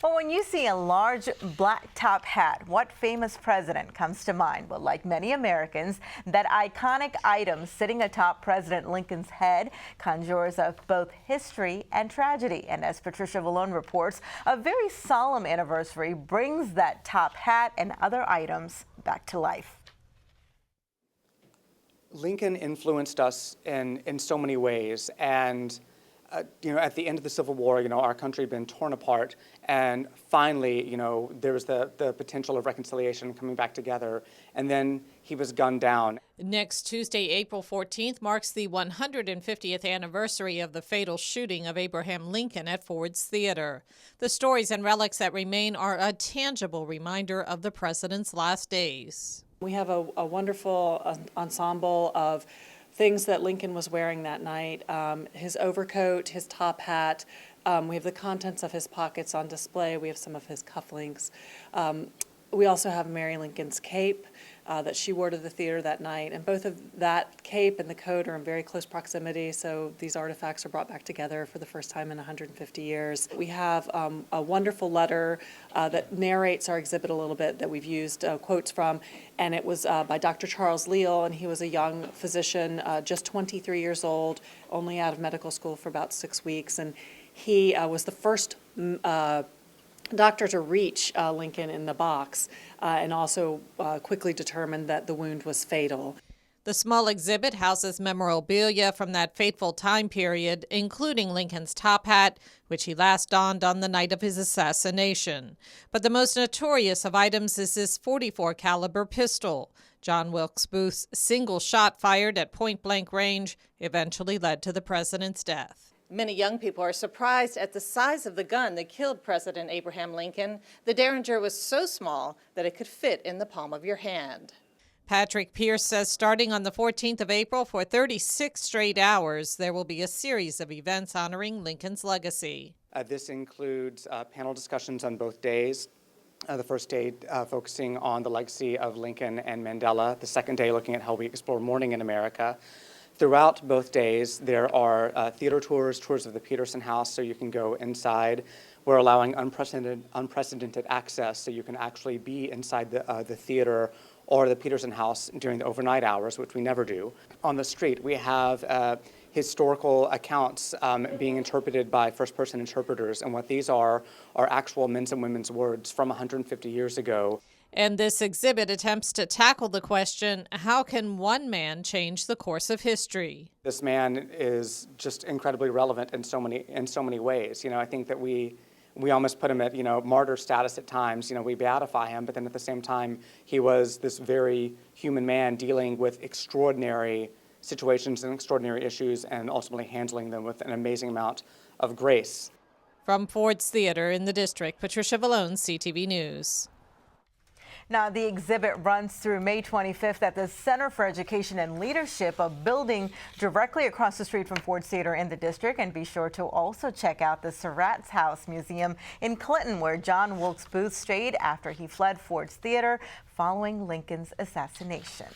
Well, when you see a large black top hat, what famous president comes to mind? Well, like many Americans, that iconic item sitting atop President Lincoln's head conjures up both history and tragedy. And as Patricia Villone reports, a very solemn anniversary brings that top hat and other items back to life. Lincoln influenced us in so many ways, and at the end of the Civil War, our country had been torn apart, and finally, there was the potential of reconciliation coming back together, and then he was gunned down. Next Tuesday, April 14th, marks the 150th anniversary of the fatal shooting of Abraham Lincoln at Ford's Theater. The stories and relics that remain are a tangible reminder of the president's last days. We have a wonderful ensemble of things that Lincoln was wearing that night. His overcoat, his top hat. We have the contents of his pockets on display. We have some of his cufflinks. We also have Mary Lincoln's cape that she wore to the theater that night. And both of that cape and the coat are in very close proximity, so these artifacts are brought back together for the first time in 150 years. We have a wonderful letter that narrates our exhibit a little bit that we've used quotes from, and it was by Dr. Charles Leal, and he was a young physician, just 23 years old, only out of medical school for about 6 weeks, and he was the first doctor to reach Lincoln in the box and also quickly determined that the wound was fatal. The small exhibit houses memorabilia from that fateful time period, including Lincoln's top hat, which he last donned on the night of his assassination. But the most notorious of items is this .44 caliber pistol. John Wilkes Booth's single shot fired at point-blank range eventually led to the president's death. Many young people are surprised at the size of the gun that killed President Abraham Lincoln. The Derringer was so small that it could fit in the palm of your hand. Patrick Pierce says starting on the 14th of April for 36 straight hours, there will be a series of events honoring Lincoln's legacy. This includes panel discussions on both days. The first day focusing on the legacy of Lincoln and Mandela. The second day looking at how we explore mourning in America. Throughout both days, there are theater tours of the Peterson House, so you can go inside. We're allowing unprecedented access, so you can actually be inside the theater or the Peterson House during the overnight hours, which we never do. On the street, we have historical accounts being interpreted by first-person interpreters, and what these are actual men's and women's words from 150 years ago. And this exhibit attempts to tackle the question, how can one man change the course of history? This man is just incredibly relevant in so many ways. I think that we almost put him at, martyr status at times. We beatify him, but then at the same time, he was this very human man dealing with extraordinary situations and extraordinary issues and ultimately handling them with an amazing amount of grace. From Ford's Theater in the District, Patricia Villone, CTV News. Now, the exhibit runs through May 25th at the Center for Education and Leadership, a building directly across the street from Ford's Theater in the district. And be sure to also check out the Surratt's House Museum in Clinton, where John Wilkes Booth stayed after he fled Ford's Theater following Lincoln's assassination.